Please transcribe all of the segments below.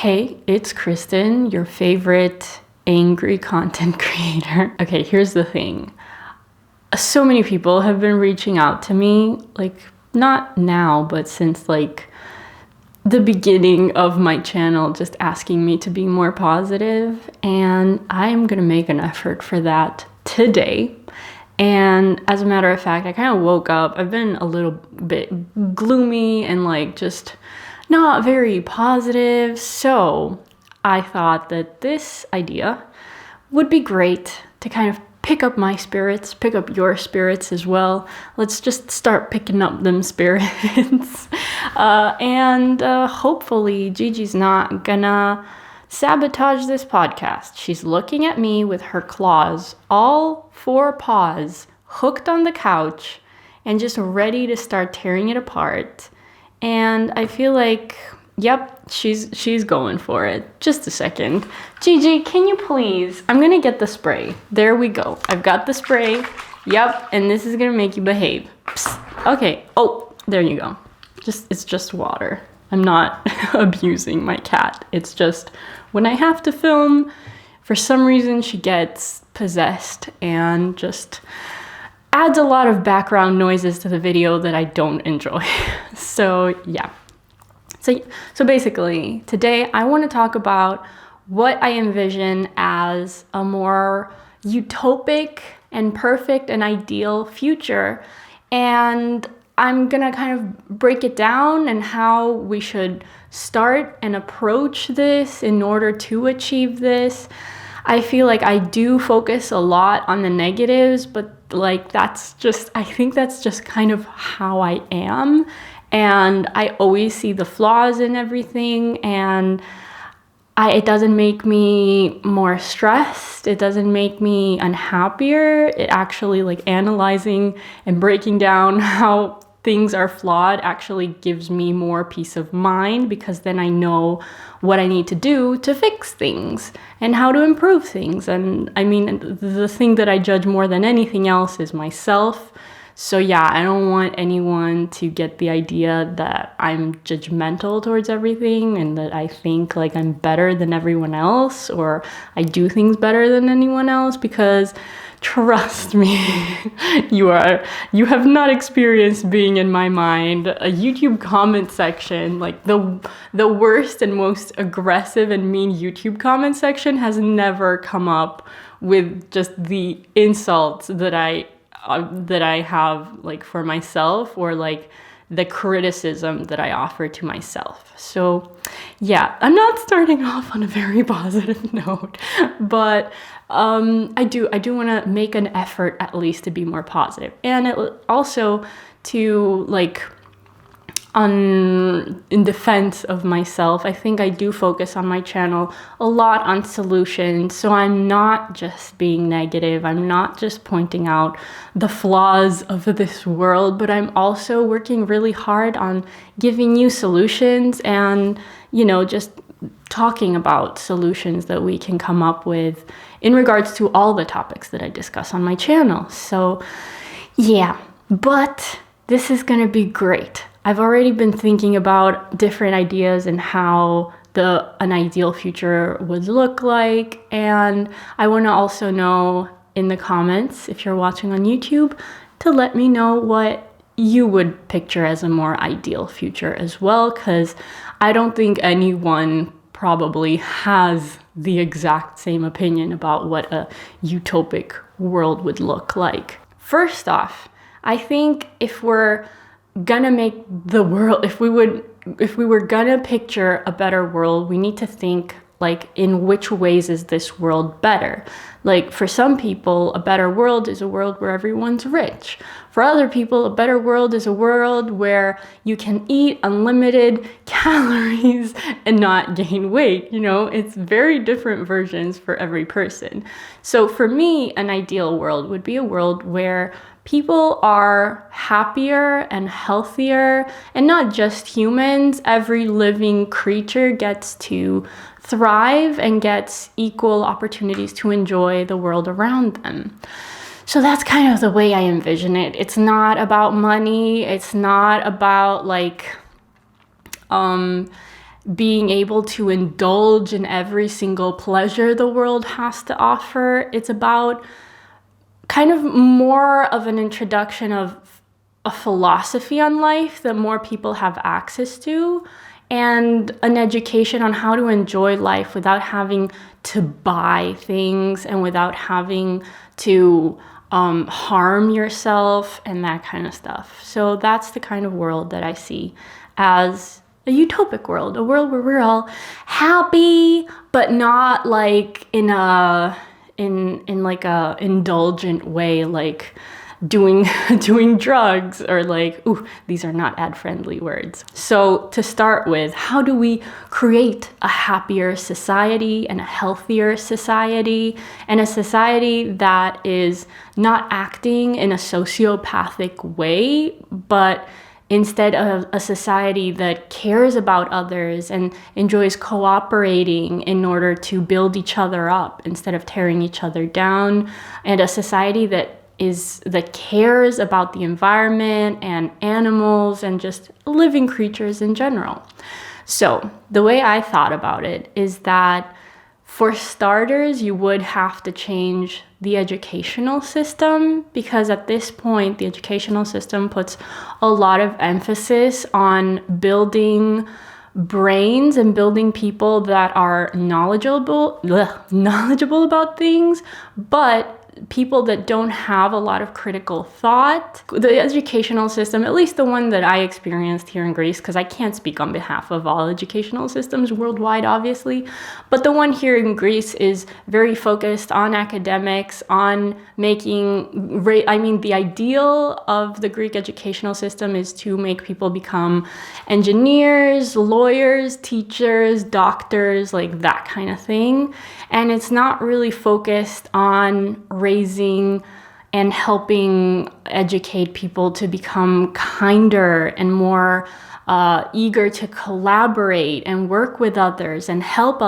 Hey, it's Kristen, your favorite angry content creator. Okay, here's the thing. So many people have been reaching out to me, like not now, but since like the beginning of my channel, just asking me to be more positive, and I'm gonna make an effort for that today. And as a matter of fact, I kind of woke up, I've been a little bit gloomy and like just not very positive. So I thought that this idea would be great to kind of pick up my spirits, pick up your spirits as well. Let's just start picking up them spirits. and hopefully Gigi's not gonna sabotage this podcast. She's looking at me with her claws, all four paws, hooked on the couch and just ready to start tearing it apart. And I feel like, yep, she's going for it. Just a second. Gigi, can you please? I'm gonna get the spray. There we go. I've got the spray. Yep, and this is gonna make you behave. Psst. Okay. Oh, there you go. It's just water. I'm not abusing my cat. It's just when I have to film, for some reason she gets possessed and just adds a lot of background noises to the video that I don't enjoy. So yeah. So basically, today I want to talk about what I envision as a more utopic and perfect and ideal future. And I'm gonna kind of break it down and how we should start and approach this in order to achieve this. I feel like I do focus a lot on the negatives, but like I think that's just kind of how I am. And I always see the flaws in everything, and it doesn't make me more stressed. It doesn't make me unhappier. It actually, like, analyzing and breaking down how things are flawed actually gives me more peace of mind, because then I know what I need to do to fix things and how to improve things. And I mean, the thing that I judge more than anything else is myself. So yeah, I don't want anyone to get the idea that I'm judgmental towards everything and that I think like I'm better than everyone else or I do things better than anyone else, because trust me, you have not experienced being in my mind. A YouTube comment section, like the worst and most aggressive and mean YouTube comment section, has never come up with just the insults that I have like for myself, or like the criticism that I offer to myself. So yeah, I'm not starting off on a very positive note, but I do want to make an effort at least to be more positive, and also to like in defense of myself, I think I do focus on my channel a lot on solutions. So I'm not just being negative. I'm not just pointing out the flaws of this world, but I'm also working really hard on giving you solutions and, you know, just talking about solutions that we can come up with in regards to all the topics that I discuss on my channel. So yeah, but this is going to be great. I've already been thinking about different ideas and how an ideal future would look like. And I want to also know in the comments, if you're watching on YouTube, to let me know what you would picture as a more ideal future as well, because I don't think anyone probably has the exact same opinion about what a utopic world would look like. First off, I think if we're gonna make the world, if we were gonna picture a better world, we need to think like, in which ways is this world better? Like, for some people, a better world is a world where everyone's rich. For other people, a better world is a world where you can eat unlimited calories and not gain weight. You know, it's very different versions for every person. So for me, an ideal world would be a world where people are happier and healthier, and not just humans. Every living creature gets to thrive and gets equal opportunities to enjoy the world around them. So that's kind of the way I envision it. It's not about money. It's not about like being able to indulge in every single pleasure the world has to offer. It's about kind of more of an introduction of a philosophy on life that more people have access to, and an education on how to enjoy life without having to buy things and without having to harm yourself and that kind of stuff. So that's the kind of world that I see as a utopic world, a world where we're all happy, but not like in like a indulgent way, like doing drugs, or like, ooh, these are not ad-friendly words. So to start with, how do we create a happier society and a healthier society, and a society that is not acting in a sociopathic way, but instead of a society that cares about others and enjoys cooperating in order to build each other up instead of tearing each other down, and a society that cares about the environment and animals and just living creatures in general. So the way I thought about it is that for starters, you would have to change the educational system, because at this point, the educational system puts a lot of emphasis on building brains and building people that are knowledgeable about things, but people that don't have a lot of critical thought. The educational system, at least the one that I experienced here in Greece, because I can't speak on behalf of all educational systems worldwide, obviously, but the one here in Greece is very focused on academics, on making, the ideal of the Greek educational system is to make people become engineers, lawyers, teachers, doctors, like that kind of thing. And it's not really focused on raising and helping educate people to become kinder and more eager to collaborate and work with others and help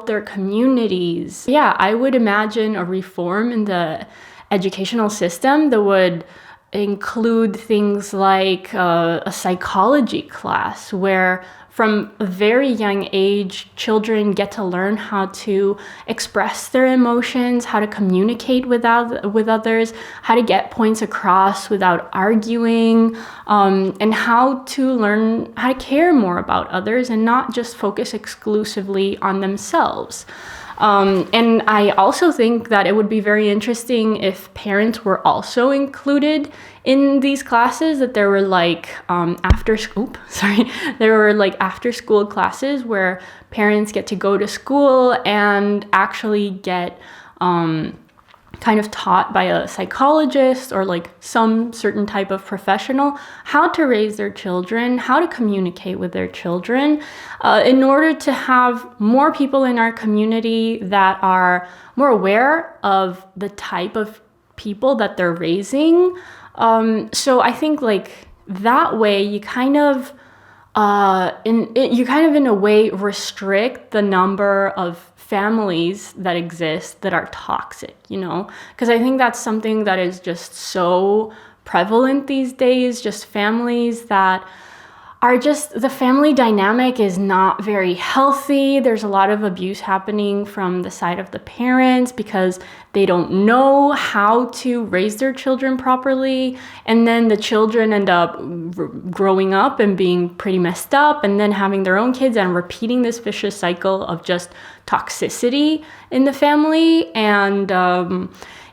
their communities. Yeah, I would imagine a reform in the educational system that would include things like a psychology class, where from a very young age, children get to learn how to express their emotions, how to communicate with others, how to get points across without arguing, and how to learn how to care more about others and not just focus exclusively on themselves. And I also think that it would be very interesting if parents were also included in these classes, that there were like after school classes where parents get to go to school and actually get kind of taught by a psychologist or like some certain type of professional how to raise their children, how to communicate with their children, in order to have more people in our community that are more aware of the type of people that they're raising. So I think like that way you kind of in a way restrict the number of families that exist that are toxic, because I think that's something that is just so prevalent these days, just families that are just, the family dynamic is not very healthy. There's a lot of abuse happening from the side of the parents because they don't know how to raise their children properly. And then the children end up growing up and being pretty messed up and then having their own kids and repeating this vicious cycle of just toxicity in the family. And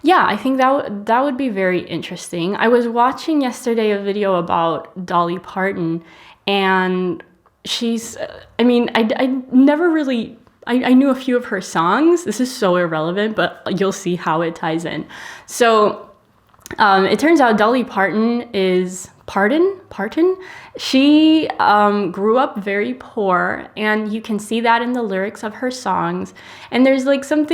yeah, I think that would be very interesting. I was watching yesterday a video about Dolly Parton, and she's, I never really, I knew a few of her songs. This is so irrelevant, but you'll see how it ties in. So it turns out Dolly Parton is, she grew up very poor, and you can see that in the lyrics of her songs. And there's like some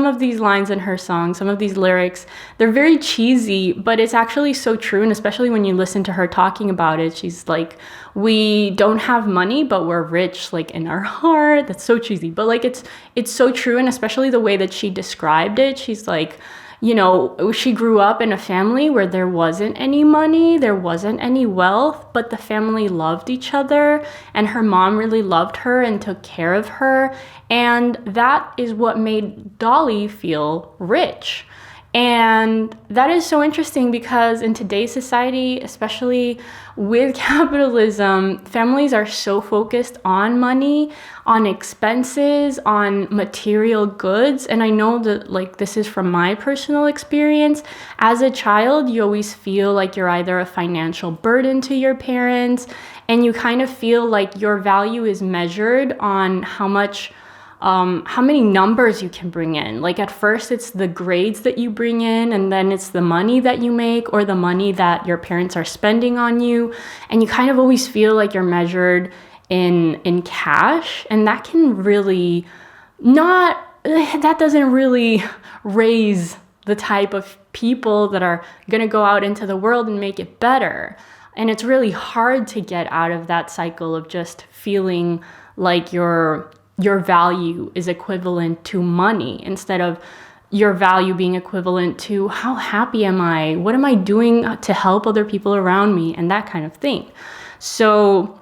of these lines in her songs, some of these lyrics, they're very cheesy, but it's actually so true. And especially when you listen to her talking about it, she's like, we don't have money, but we're rich, like in our heart. That's so cheesy, but like it's so true. And especially the way that she described it, she's like, you know, she grew up in a family where there wasn't any money, there wasn't any wealth, but the family loved each other, and her mom really loved her and took care of her. And that is what made Dolly feel rich. And that is so interesting because in today's society, especially with capitalism, families are so focused on money, on expenses, on material goods. And I know that, like, this is from my personal experience. As a child, you always feel like you're either a financial burden to your parents, and you kind of feel like your value is measured on how many numbers you can bring in. Like at first it's the grades that you bring in, and then it's the money that you make or the money that your parents are spending on you. And you kind of always feel like you're measured in cash. And that can really that doesn't really raise the type of people that are gonna go out into the world and make it better. And it's really hard to get out of that cycle of just feeling like your value is equivalent to money instead of your value being equivalent to how happy am I? What am I doing to help other people around me? And that kind of thing. So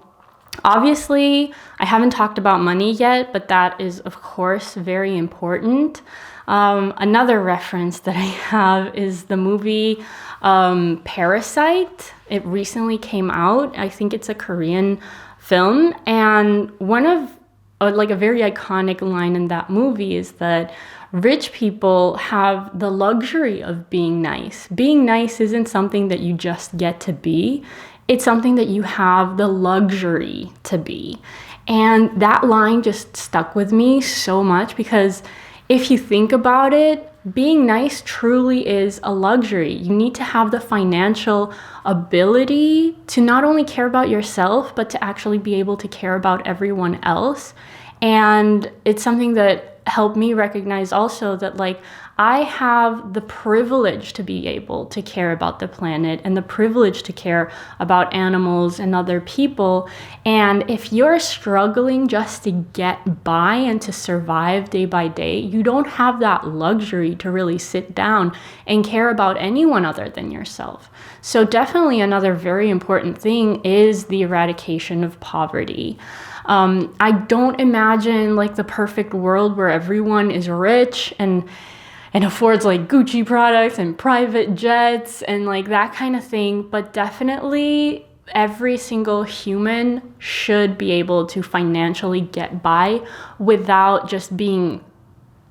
obviously, I haven't talked about money yet, but that is, of course, very important. Another reference that I have is the movie Parasite. It recently came out. I think it's a Korean film. And one of like a very iconic line in that movie is that rich people have the luxury of being nice. Being nice isn't something that you just get to be. It's something that you have the luxury to be. And that line just stuck with me so much because if you think about it, being nice truly is a luxury. You need to have the financial ability to not only care about yourself, but to actually be able to care about everyone else. And it's something that helped me recognize also that, like, I have the privilege to be able to care about the planet and the privilege to care about animals and other people. And if you're struggling just to get by and to survive day by day, you don't have that luxury to really sit down and care about anyone other than yourself. So definitely another very important thing is the eradication of poverty. I don't imagine like the perfect world where everyone is rich and affords like Gucci products and private jets and like that kind of thing. But definitely every single human should be able to financially get by without just being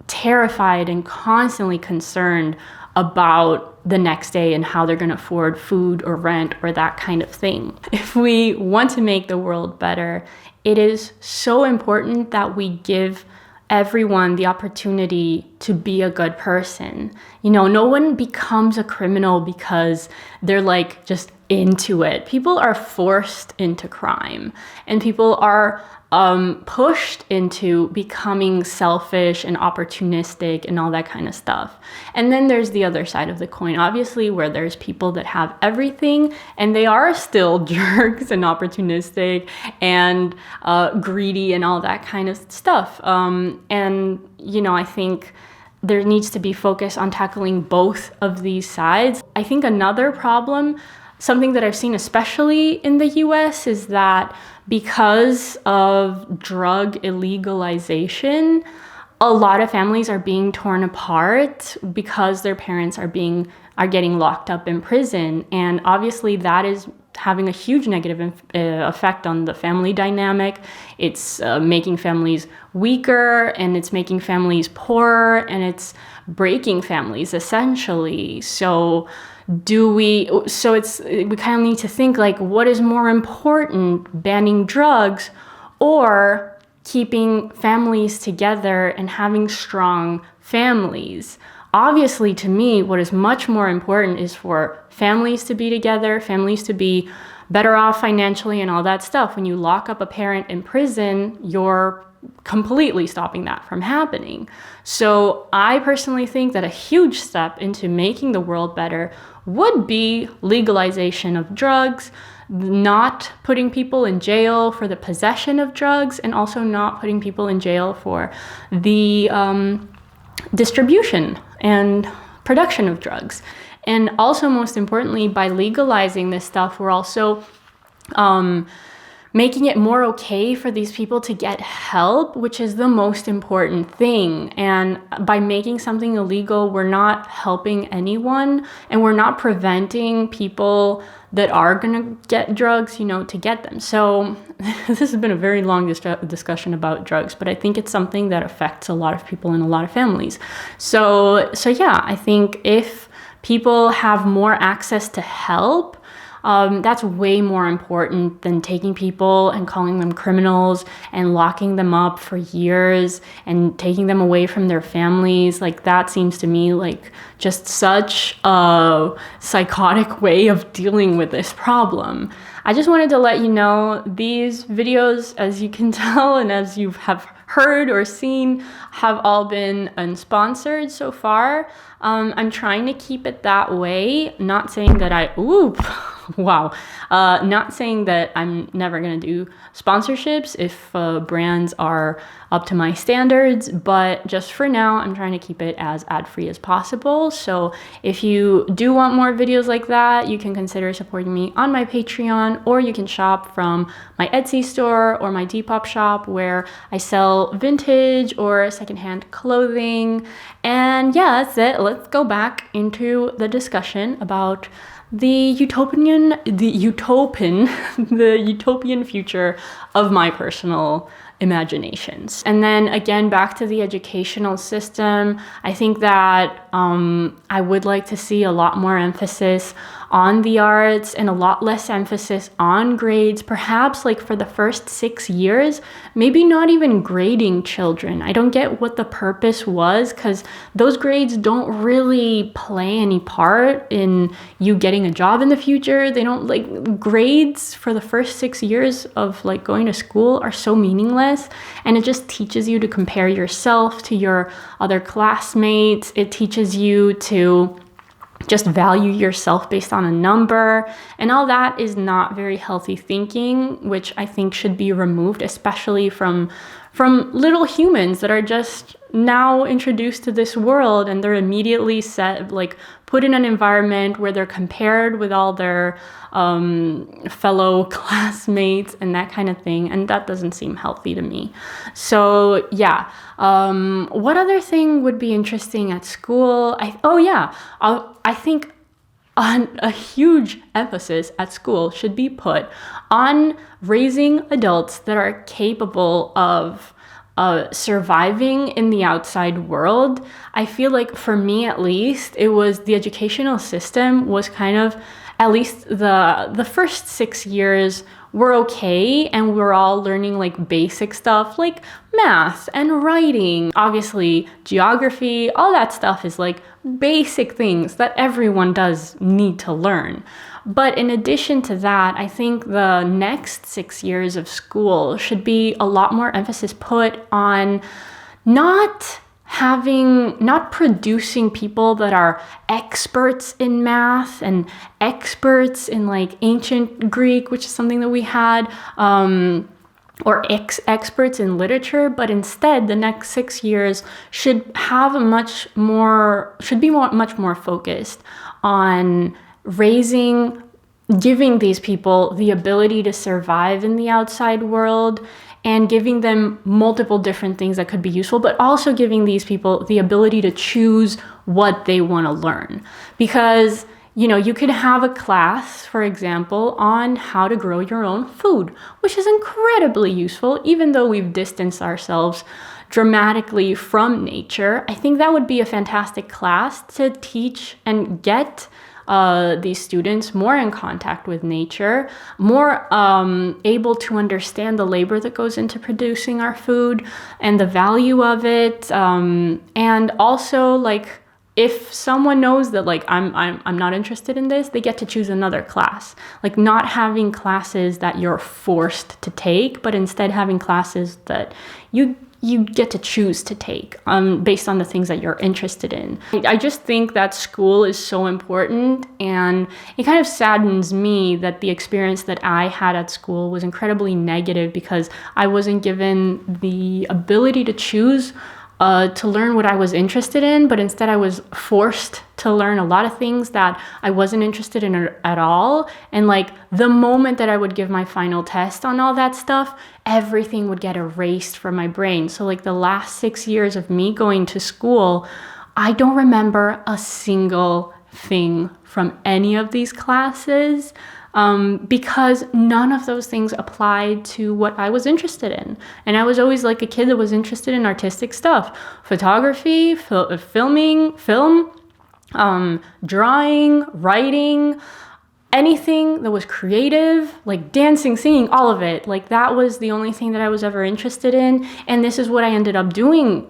terrified and constantly concerned about the next day and how they're going to afford food or rent or that kind of thing. If we want to make the world better, it is so important that we give everyone the opportunity to be a good person. You know, no one becomes a criminal because they're like just into it. People are forced into crime, and people are pushed into becoming selfish and opportunistic and all that kind of stuff. And then there's the other side of the coin, obviously, where there's people that have everything and they are still jerks and opportunistic and greedy and all that kind of stuff. And, you know, I think there needs to be focus on tackling both of these sides. I think another problem, something that I've seen especially in the US, is that because of drug illegalization, a lot of families are being torn apart because their parents are getting locked up in prison. And obviously that is having a huge negative effect on the family dynamic. It's making families weaker, and it's making families poorer, and it's breaking families essentially. So we kind of need to think like, what is more important, banning drugs or keeping families together and having strong families? Obviously, to me, what is much more important is for families to be together, families to be better off financially and all that stuff. When you lock up a parent in prison, you're completely stopping that from happening. So I personally think that a huge step into making the world better would be legalization of drugs, not putting people in jail for the possession of drugs, and also not putting people in jail for the distribution and production of drugs. And also, most importantly, by legalizing this stuff, we're also making it more okay for these people to get help, which is the most important thing. And by making something illegal, we're not helping anyone, and we're not preventing people that are gonna get drugs, you know, to get them. So this has been a very long discussion about drugs, but I think it's something that affects a lot of people in a lot of families. So yeah, I think if people have more access to help, that's way more important than taking people and calling them criminals and locking them up for years and taking them away from their families. Like, that seems to me like just such a psychotic way of dealing with this problem. I just wanted to let you know these videos, as you can tell and as you have heard or seen, have all been unsponsored so far. I'm trying to keep it that way, not saying that not saying that I'm never gonna do sponsorships if brands are up to my standards, but just for now, I'm trying to keep it as ad-free as possible. So if you do want more videos like that, you can consider supporting me on my Patreon, or you can shop from my Etsy store or my Depop shop, where I sell vintage or secondhand clothing. And yeah, that's it. Let's go back into the discussion about the utopian future of my personal imaginations. And then again, back to the educational system, I think that I would like to see a lot more emphasis on the arts and a lot less emphasis on grades, perhaps like for the first 6 years, maybe not even grading children. I don't get what the purpose was, because those grades don't really play any part in you getting a job in the future. They don't, like, grades for the first 6 years of like going to school are so meaningless, and it just teaches you to compare yourself to your other classmates. It teaches you to just value yourself based on a number, and all that is not very healthy thinking, which I think should be removed, especially from little humans that are just now introduced to this world, and they're immediately put in an environment where they're compared with all their fellow classmates and that kind of thing, and that doesn't seem healthy to me. So yeah, what other thing would be interesting at school? I think a huge emphasis at school should be put on raising adults that are capable of surviving in the outside world. I feel like, for me at least, it was the educational system was kind of, at least the first 6 years were okay, and we're all learning like basic stuff like math and writing. Obviously, geography, all that stuff is like basic things that everyone does need to learn. But in addition to that, I think the next 6 years of school should be a lot more emphasis put on not producing people that are experts in math and experts in like ancient Greek, which is something that we had, or experts in literature, but instead the next 6 years should be much more focused on giving these people the ability to survive in the outside world, and giving them multiple different things that could be useful, but also giving these people the ability to choose what they want to learn. Because, you know, you could have a class, for example, on how to grow your own food, which is incredibly useful, even though we've distanced ourselves dramatically from nature. I think that would be a fantastic class to teach and get these students more in contact with nature, more able to understand the labor that goes into producing our food and the value of it. And also, like, if someone knows that like I'm not interested in this, they get to choose another class. Like, not having classes that you're forced to take, but instead having classes that you get to choose to take based on the things that you're interested in. I just think that school is so important, and it kind of saddens me that the experience that I had at school was incredibly negative, because I wasn't given the ability to choose to learn what I was interested in, but instead I was forced to learn a lot of things that I wasn't interested in at all. And like the moment that I would give my final test on all that stuff, everything would get erased from my brain. So like the last 6 years of me going to school, I don't remember a single thing from any of these classes. Because none of those things applied to what I was interested in. And I was always like a kid that was interested in artistic stuff, photography, filming, film, drawing, writing, anything that was creative, like dancing, singing, all of it. Like that was the only thing that I was ever interested in. And this is what I ended up doing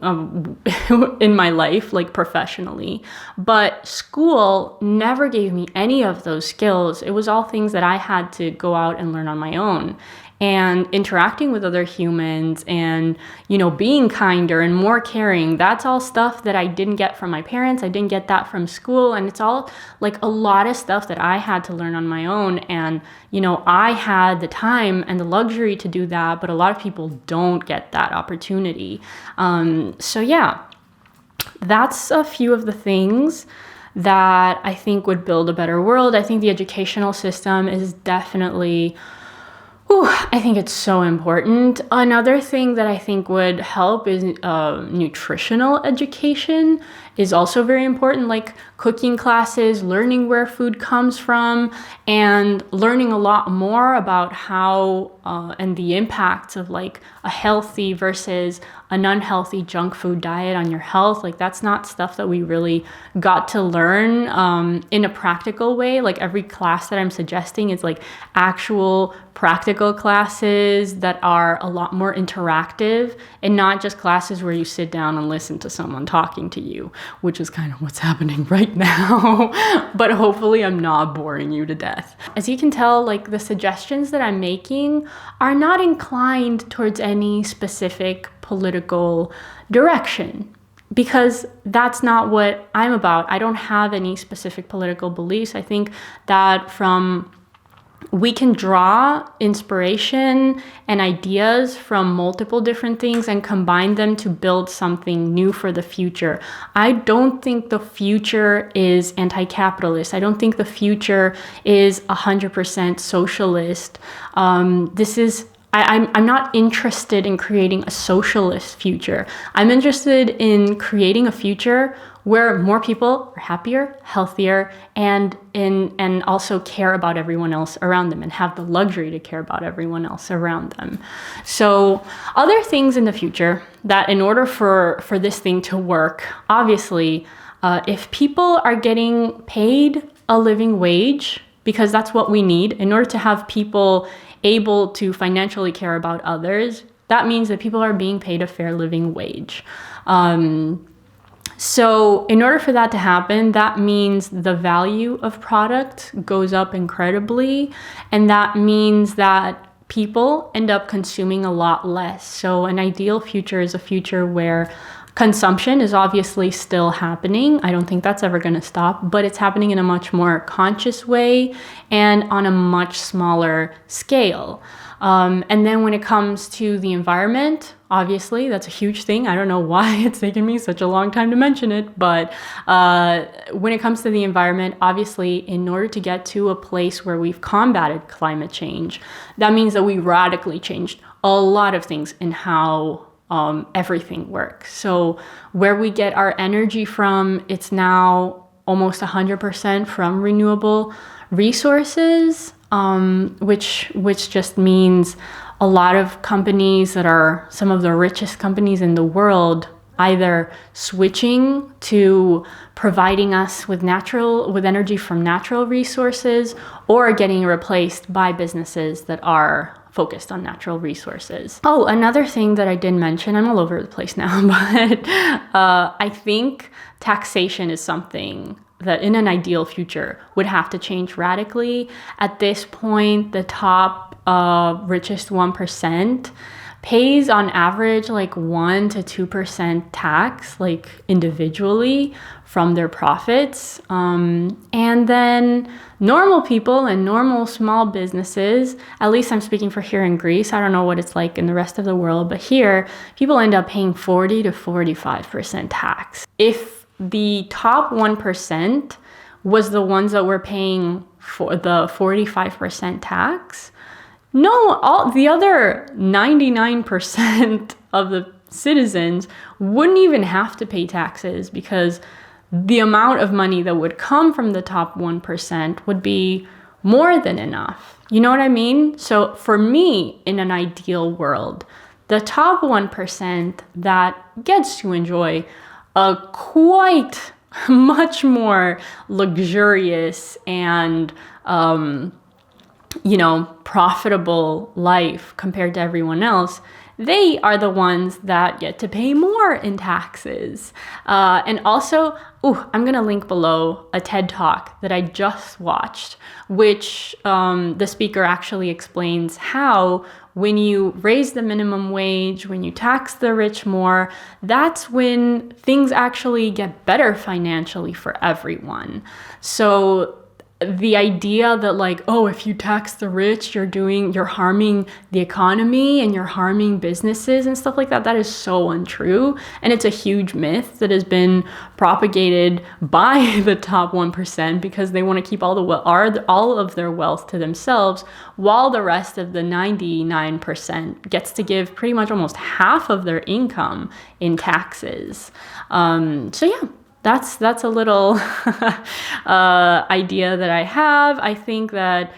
in my life, like professionally. But school never gave me any of those skills. It was all things that I had to go out and learn on my own. And interacting with other humans and, you know, being kinder and more caring, that's all stuff that I didn't get from my parents. I didn't get that from school. And it's all like a lot of stuff that I had to learn on my own. And, you know, I had the time and the luxury to do that, but a lot of people don't get that opportunity. So yeah, that's a few of the things that I think would build a better world. I think the educational system is definitely... I think it's so important. Another thing that I think would help is nutritional education is also very important, like cooking classes, learning where food comes from, and learning a lot more about how and the impacts of like a healthy versus an unhealthy junk food diet on your health. Like that's not stuff that we really got to learn in a practical way. Like every class that I'm suggesting is like actual practical classes that are a lot more interactive and not just classes where you sit down and listen to someone talking to you, which is kind of what's happening right now. But hopefully I'm not boring you to death. As you can tell, like the suggestions that I'm making are not inclined towards any specific political direction, because that's not what I'm about. I don't have any specific political beliefs. I think that we can draw inspiration and ideas from multiple different things and combine them to build something new for the future. I don't think the future is anti-capitalist. I don't think the future is 100% socialist. I'm not interested in creating a socialist future. I'm interested in creating a future where more people are happier, healthier, and also care about everyone else around them and have the luxury to care about everyone else around them. So other things in the future that in order for this thing to work, obviously, if people are getting paid a living wage, because that's what we need in order to have people able to financially care about others, that means that people are being paid a fair living wage. So in order for that to happen, that means the value of product goes up incredibly. And that means that people end up consuming a lot less. So an ideal future is a future where consumption is obviously still happening. I don't think that's ever going to stop, but it's happening in a much more conscious way and on a much smaller scale. And then when it comes to the environment, obviously, that's a huge thing. I don't know why it's taken me such a long time to mention it, but when it comes to the environment, obviously, in order to get to a place where we've combated climate change, that means that we radically changed a lot of things in how everything works. So where we get our energy from, it's now almost 100% from renewable resources, which just means a lot of companies that are some of the richest companies in the world either switching to providing us with energy from natural resources or getting replaced by businesses that are focused on natural resources. Oh, another thing that I didn't mention, I'm all over the place now, but I think taxation is something that in an ideal future would have to change radically. At this point, the top richest 1% pays on average like 1 to 2% tax, like individually from their profits. And then normal people and normal small businesses, at least I'm speaking for here in Greece, I don't know what it's like in the rest of the world, but here people end up paying 40 to 45% tax. If the top 1% was the ones that were paying for the 45% tax, no, all the other 99% of the citizens wouldn't even have to pay taxes, because the amount of money that would come from the top 1% would be more than enough. You know what I mean? So for me, in an ideal world, the top 1% that gets to enjoy a quite much more luxurious and profitable life compared to everyone else, they are the ones that get to pay more in taxes. And also, I'm gonna link below a TED Talk that I just watched, which the speaker actually explains how when you raise the minimum wage, when you tax the rich more, that's when things actually get better financially for everyone. So the idea that like, if you tax the rich, you're harming the economy and you're harming businesses and stuff like that, that is so untrue. And it's a huge myth that has been propagated by the top 1% because they want to keep all of their wealth to themselves, while the rest of the 99% gets to give pretty much almost half of their income in taxes. That's a little idea that I have. I think that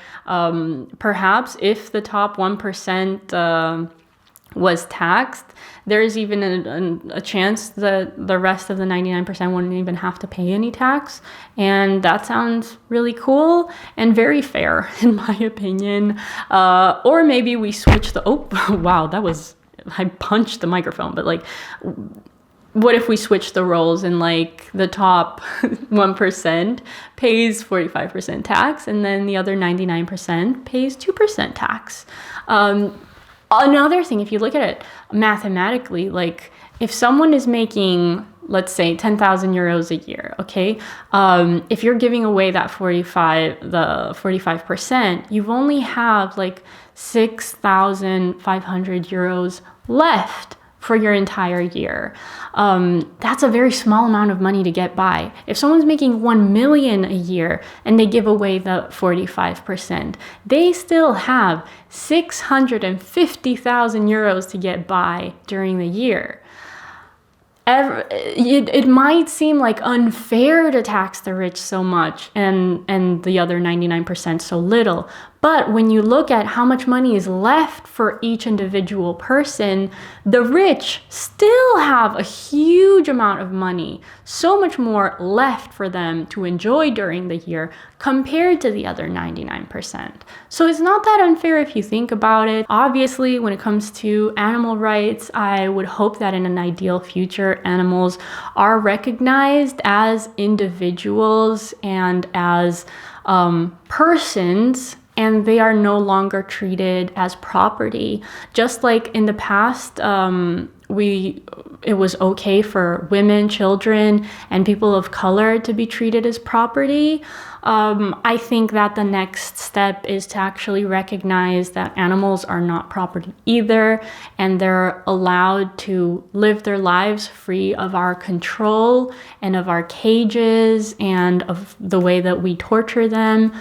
perhaps if the top 1% was taxed, there's even a chance that the rest of the 99% wouldn't even have to pay any tax. And that sounds really cool and very fair, in my opinion. Or maybe we switch I punched the microphone, but like, what if we switch the roles and like the top 1% pays 45% tax and then the other 99% pays 2% tax? Another thing, if you look at it mathematically, like if someone is making, let's say 10,000 euros a year, okay? If you're giving away that 45%, you've only have like 6,500 euros left for your entire year. That's a very small amount of money to get by. If someone's making 1 million a year and they give away the 45%, they still have 650,000 euros to get by during the year. It might seem like unfair to tax the rich so much and the other 99% so little. But when you look at how much money is left for each individual person, the rich still have a huge amount of money, so much more left for them to enjoy during the year compared to the other 99%. So it's not that unfair if you think about it. Obviously, when it comes to animal rights, I would hope that in an ideal future, animals are recognized as individuals and as persons, and they are no longer treated as property. Just like in the past, it was okay for women, children, and people of color to be treated as property. I think that the next step is to actually recognize that animals are not property either, and they're allowed to live their lives free of our control and of our cages and of the way that we torture them.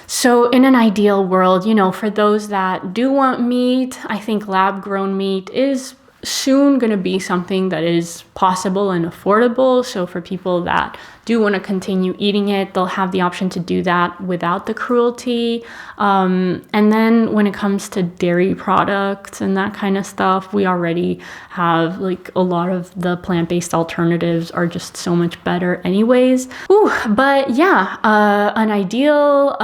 So in an ideal world, for those that do want meat, I think lab-grown meat is soon going to be something that is possible and affordable. So for people that do want to continue eating it, they'll have the option to do that without the cruelty. And then when it comes to dairy products and that kind of stuff, we already have like a lot of the plant-based alternatives are just so much better anyways. But yeah, an ideal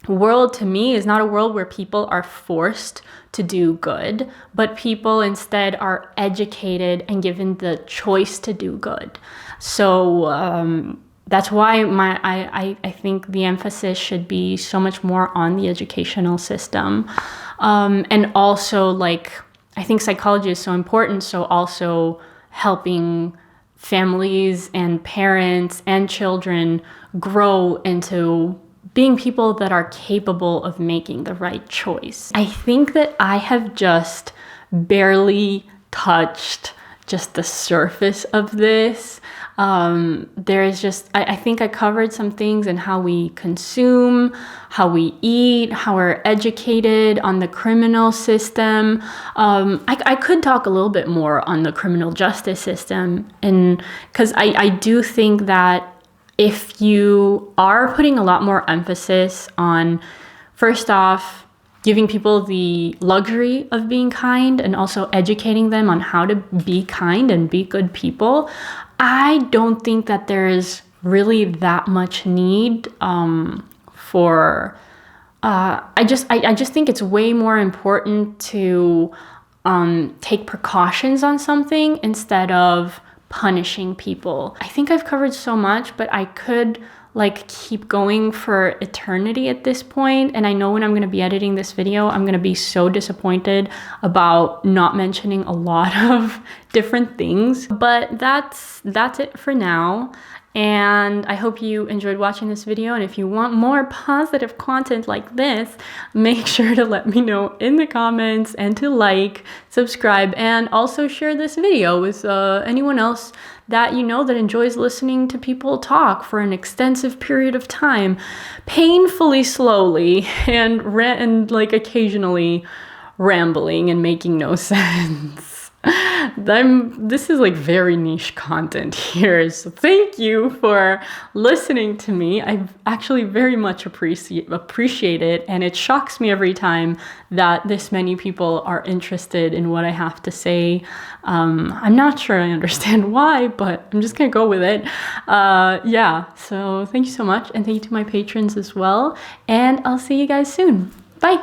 world to me is not a world where people are forced to do good, but people instead are educated and given the choice to do good. So that's why I think the emphasis should be so much more on the educational system. And also like I think psychology is so important. So also helping families and parents and children grow into being people that are capable of making the right choice. I think that I have just barely touched just the surface of this. There is just, I think I covered some things in how we consume, how we eat, how we're educated on the criminal system. I could talk a little bit more on the criminal justice system, and because I do think that if you are putting a lot more emphasis on, first off, giving people the luxury of being kind and also educating them on how to be kind and be good people, I don't think that there is really that much need for. I just think it's way more important to take precautions on something instead of punishing people. I think I've covered so much, but I could keep going for eternity at this point. And I know when I'm going to be editing this video, I'm going to be so disappointed about not mentioning a lot of different things. But that's it for now. And I hope you enjoyed watching this video. And if you want more positive content like this, make sure to let me know in the comments and to like, subscribe, and also share this video with anyone else that you know that enjoys listening to people talk for an extensive period of time, painfully slowly, and occasionally rambling and making no sense. This is very niche content here, so thank you for listening to me. I actually very much appreciate it, and it shocks me every time that this many people are interested in what I have to say. I'm not sure I understand why, but I'm just gonna go with it. Yeah, so thank you so much, and thank you to my patrons as well, and I'll see you guys soon. Bye!